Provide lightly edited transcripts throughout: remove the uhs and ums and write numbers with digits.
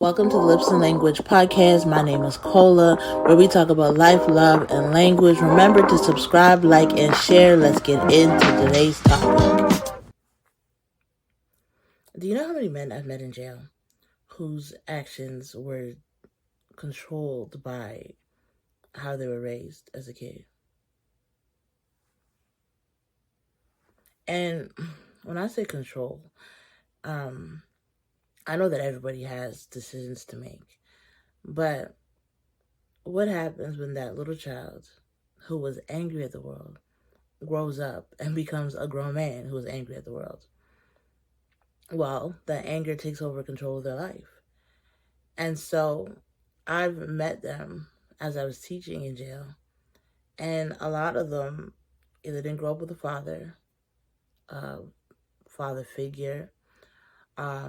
Welcome to the Lips and Language podcast. My name is Cola, where we talk about life, love, and language. Remember to subscribe, like, and share. Let's get into today's topic. Do you know how many men I've met in jail whose actions were controlled by how they were raised as a kid? And when I say control, I know that everybody has decisions to make, but what happens when that little child who was angry at the world grows up and becomes a grown man who is angry at the world? Well, that anger takes over control of their life. And so I've met them as I was teaching in jail, and a lot of them either didn't grow up with a uh, father figure,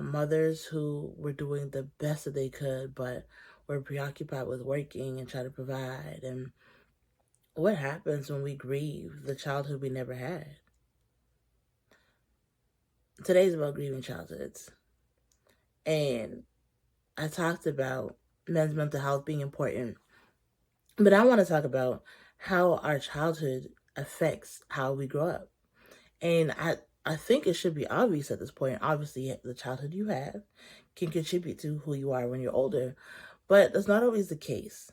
mothers who were doing the best that they could, but were preoccupied with working and trying to provide. And what happens when we grieve the childhood we never had? Today's about grieving childhoods. And I talked about men's mental health being important, but I want to talk about how our childhood affects how we grow up. And I think it should be obvious at this point. Obviously, the childhood you have can contribute to who you are when you're older, but that's not always the case.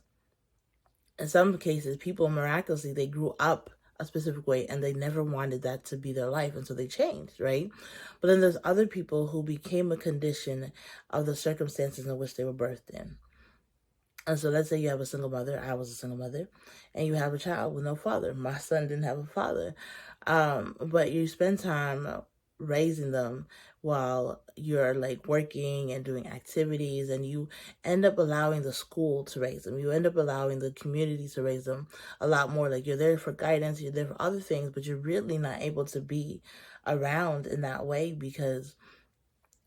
In some cases, people miraculously, they grew up a specific way and they never wanted that to be their life, and so they changed, right? But then there's other people who became a condition of the circumstances in which they were birthed in. And so let's say you have a single mother. I was a single mother. And you have a child with no father. My son didn't have a father. But you spend time raising them while you're like working and doing activities, and you end up allowing the school to raise them. You end up allowing the community to raise them a lot more. Like, you're there for guidance, you're there for other things, but you're really not able to be around in that way because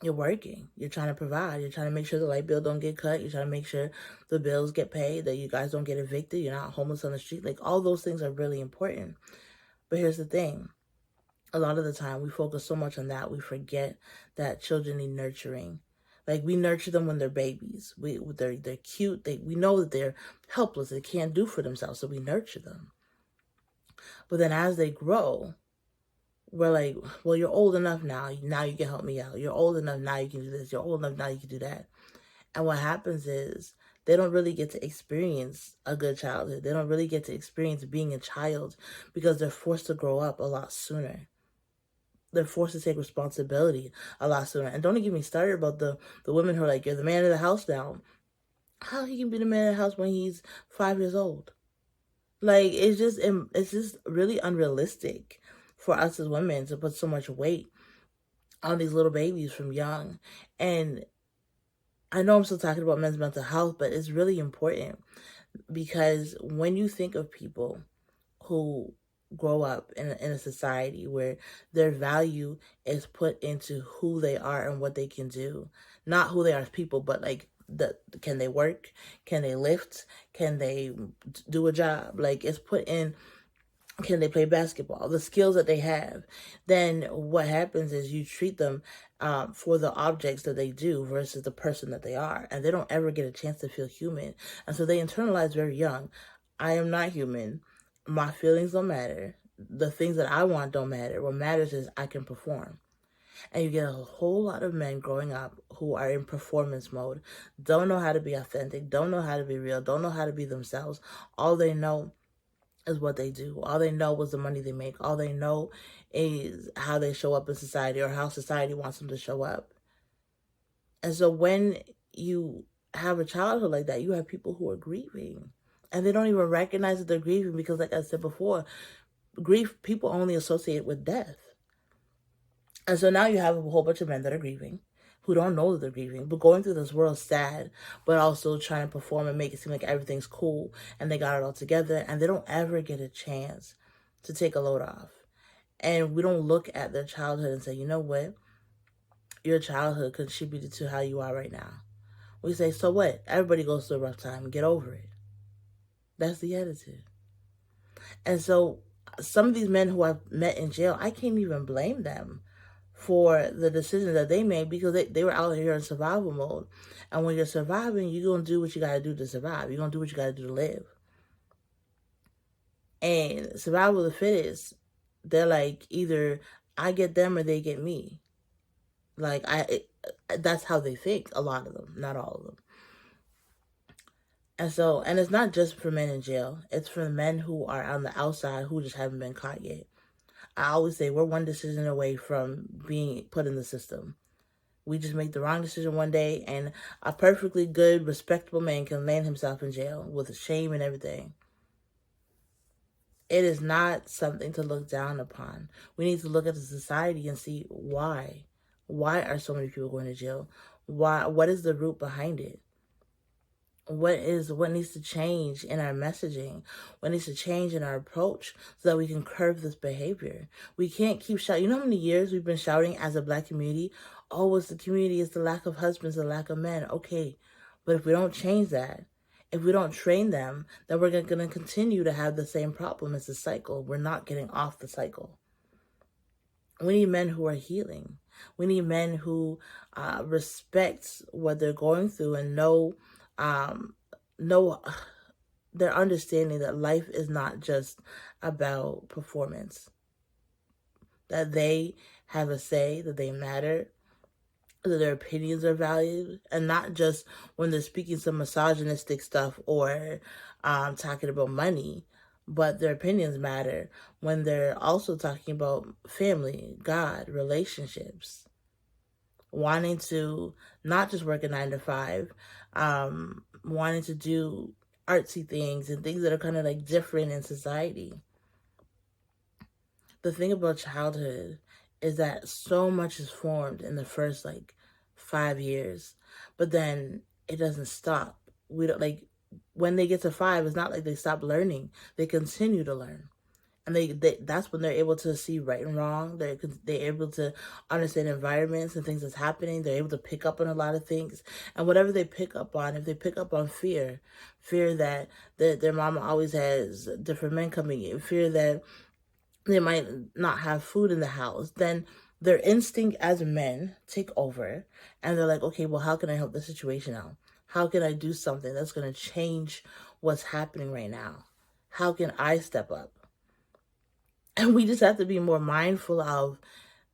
you're working, you're trying to provide, you're trying to make sure the light bill don't get cut, you're trying to make sure the bills get paid, that you guys don't get evicted, you're not homeless on the street. Like, all those things are really important. But here's the thing. A lot of the time we focus so much on that, we forget that children need nurturing. Like, we nurture them when they're babies. They're cute. We know that they're helpless. They can't do for themselves, so we nurture them. But then as they grow, we're like, well, you're old enough now. Now you can help me out. You're old enough now. You can do this. You're old enough now. You can do that. And what happens is they don't really get to experience a good childhood. They don't really get to experience being a child because they're forced to grow up a lot sooner. They're forced to take responsibility a lot sooner. And don't get me started about the women who are like, you're the man of the house now. How he can be the man of the house when he's 5 years old? Like, it's just really unrealistic for us as women to put so much weight on these little babies from young. And I know I'm still talking about men's mental health, but it's really important because when you think of people who grow up in a society where their value is put into who they are and what they can do, not who they are as people, but like, can they work? Can they lift? Can they do a job? Like, it's put in, can they play basketball, the skills that they have? Then what happens is you treat them for the objects that they do versus the person that they are, and they don't ever get a chance to feel human. And so they internalize very young, I am not human, my feelings don't matter, the things that I want don't matter, what matters is I can perform. And you get a whole lot of men growing up who are in performance mode, don't know how to be authentic, don't know how to be real, don't know how to be themselves. All they know is what they do. All they know is the money they make. All they know is how they show up in society or how society wants them to show up. And so when you have a childhood like that, you have people who are grieving. And they don't even recognize that they're grieving because, like I said before, grief, people only associate with death. And so now you have a whole bunch of men that are grieving, who don't know that they're grieving, but going through this world sad, but also trying to perform and make it seem like everything's cool and they got it all together, and they don't ever get a chance to take a load off. And we don't look at their childhood and say, you know what? Your childhood contributed to how you are right now. We say, so what? Everybody goes through a rough time. Get over it. That's the attitude. And so some of these men who I've met in jail, I can't even blame them for the decisions that they made, because they were out here in survival mode. And when you're surviving, you're going to do what you got to do to survive. You're going to do what you got to do to live. And survival of the fittest, they're like, either I get them or they get me. Like, that's how they think, a lot of them, not all of them. And so, and it's not just for men in jail. It's for the men who are on the outside who just haven't been caught yet. I always say we're one decision away from being put in the system. We just make the wrong decision one day, and a perfectly good, respectable man can land himself in jail with shame and everything. It is not something to look down upon. We need to look at the society and see why. Why are so many people going to jail? Why? What is the root behind it? What needs to change in our messaging? What needs to change in our approach so that we can curb this behavior? We can't keep shouting. You know how many years we've been shouting as a Black community? Oh, it's the community, it's the lack of husbands, the lack of men. Okay, but if we don't change that, if we don't train them, then we're going to continue to have the same problem. It's a cycle. We're not getting off the cycle. We need men who are healing. We need men who respect what they're going through and know their understanding that life is not just about performance. That they have a say, that they matter, that their opinions are valued, and not just when they're speaking some misogynistic stuff or talking about money, but their opinions matter when they're also talking about family, God, relationships, wanting to not just work a 9 to 5, wanting to do artsy things and things that are kind of like different in society. The thing about childhood is that so much is formed in the first like 5 years, but then it doesn't stop. We don't like when they get to 5, it's not like they stop learning. They continue to learn. And they that's when they're able to see right and wrong. They're able to understand environments and things that's happening. They're able to pick up on a lot of things. And whatever they pick up on, if they pick up on fear that their mama always has different men coming in, fear that they might not have food in the house, then their instinct as men take over, and they're like, okay, well, how can I help the situation out? How can I do something that's going to change what's happening right now? How can I step up? And we just have to be more mindful of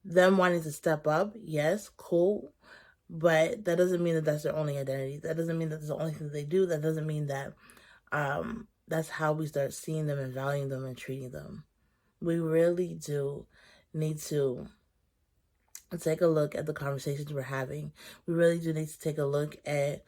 them wanting to step up. Yes, cool. But that doesn't mean that that's their only identity. That doesn't mean that that's the only thing they do. That doesn't mean that that's how we start seeing them and valuing them and treating them. We really do need to take a look at the conversations we're having. We really do need to take a look at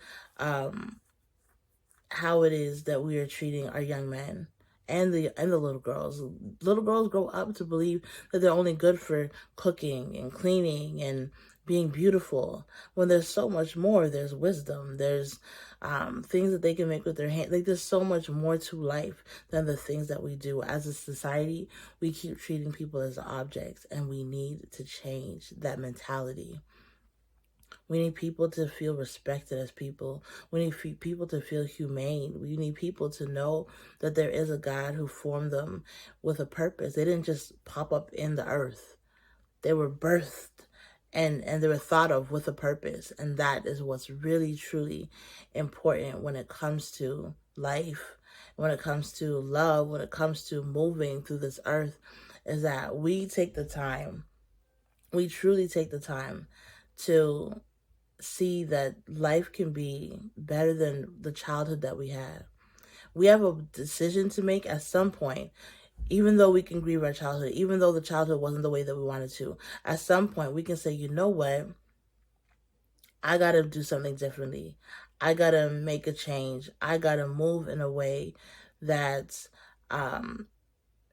how it is that we are treating our young men and the little girls. Little girls grow up to believe that they're only good for cooking and cleaning and being beautiful, when there's so much more. There's wisdom, there's things that they can make with their hands. Like, there's so much more to life than the things that we do. As a society, we keep treating people as objects, and we need to change that mentality. We need people to feel respected as people. We need people to feel humane. We need people to know that there is a God who formed them with a purpose. They didn't just pop up in the earth. They were birthed and they were thought of with a purpose. And that is what's really, truly important when it comes to life, when it comes to love, when it comes to moving through this earth, is that we take the time, we truly take the time to see that life can be better than the childhood that we had. We have a decision to make at some point. Even though we can grieve our childhood, even though the childhood wasn't the way that we wanted to, at some point we can say, you know what? I got to do something differently. I got to make a change. I got to move in a way that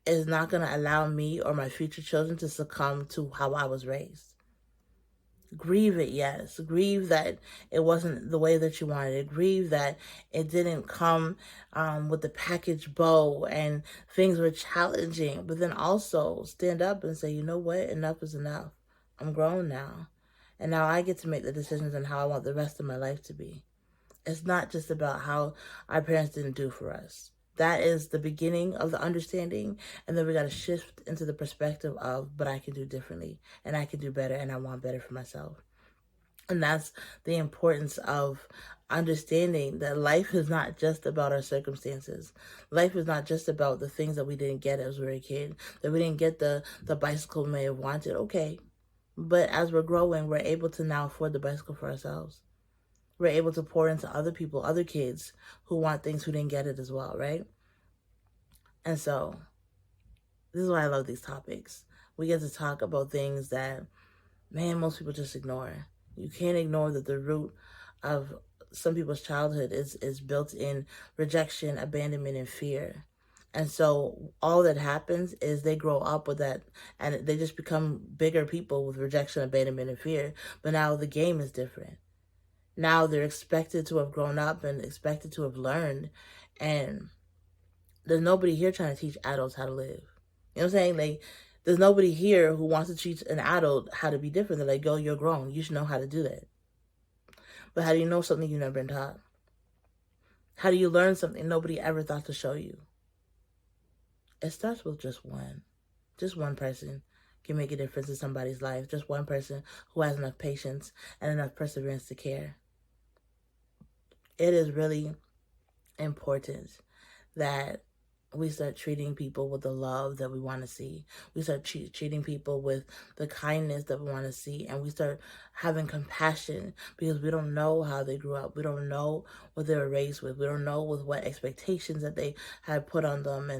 is not going to allow me or my future children to succumb to how I was raised. Grieve it, yes. Grieve that it wasn't the way that you wanted it. Grieve that it didn't come with the package bow and things were challenging. But then also stand up and say, you know what? Enough is enough. I'm grown now. And now I get to make the decisions on how I want the rest of my life to be. It's not just about how our parents didn't do for us. That is the beginning of the understanding. And then we got to shift into the perspective of, but I can do differently and I can do better and I want better for myself. And that's the importance of understanding that life is not just about our circumstances. Life is not just about the things that we didn't get as we were a kid, that we didn't get the bicycle we may have wanted. Okay. But as we're growing, we're able to now afford the bicycle for ourselves. We're able to pour into other people, other kids who want things who didn't get it as well, right? And so this is why I love these topics. We get to talk about things that, man, most people just ignore. You can't ignore that the root of some people's childhood is built in rejection, abandonment, and fear. And so all that happens is they grow up with that and they just become bigger people with rejection, abandonment, and fear. But now the game is different. Now they're expected to have grown up and expected to have learned. And there's nobody here trying to teach adults how to live. You know what I'm saying? Like, there's nobody here who wants to teach an adult how to be different. They're like, go, you're grown. You should know how to do that. But how do you know something you've never been taught? How do you learn something nobody ever thought to show you? It starts with just one. Just one person can make a difference in somebody's life. Just one person who has enough patience and enough perseverance to care. It is really important that we start treating people with the love that we want to see. We start treating people with the kindness that we want to see. And we start having compassion because we don't know how they grew up. We don't know what they were raised with. We don't know with what expectations that they had put on them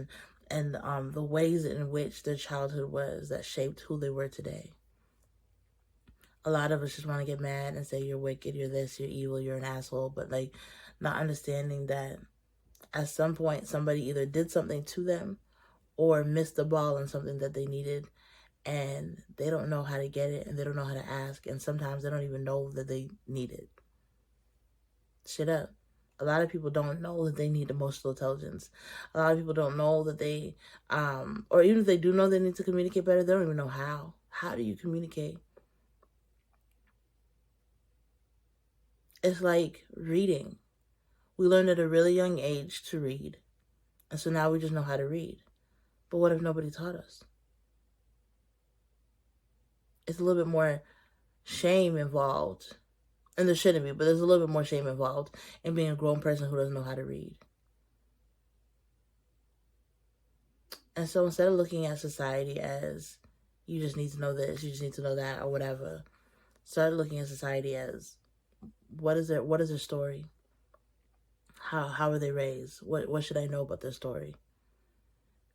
and the ways in which their childhood was that shaped who they were today. A lot of us just want to get mad and say, you're wicked, you're this, you're evil, you're an asshole. But like, not understanding that at some point somebody either did something to them or missed the ball on something that they needed, and they don't know how to get it and they don't know how to ask, and sometimes they don't even know that they need it. Shit up. A lot of people don't know that they need emotional intelligence. A lot of people don't know that they or even if they do know they need to communicate better, they don't even know how. How do you communicate? It's like reading. We learned at a really young age to read, and so now we just know how to read. But what if nobody taught us? It's a little bit more shame involved. And there shouldn't be, but there's a little bit more shame involved in being a grown person who doesn't know how to read. And so instead of looking at society as you just need to know this, you just need to know that, or whatever, start looking at society as what is their story? How are they raised? What should I know about their story?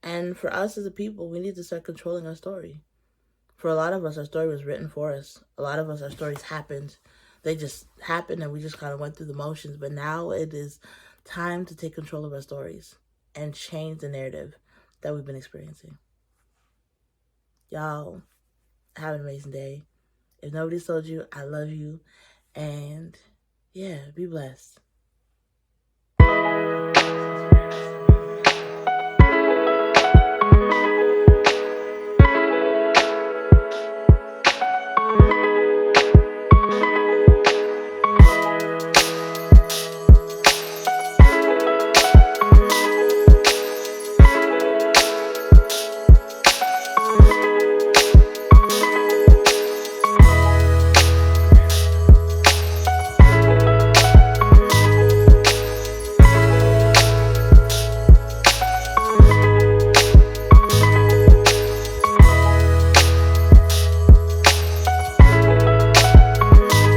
And for us as a people, we need to start controlling our story. For a lot of us, our story was written for us. A lot of us, our stories happened. They just happened and we just kind of went through the motions. But now it is time to take control of our stories and change the narrative that we've been experiencing. Y'all, have an amazing day. If nobody's told you, I love you. And yeah, be blessed.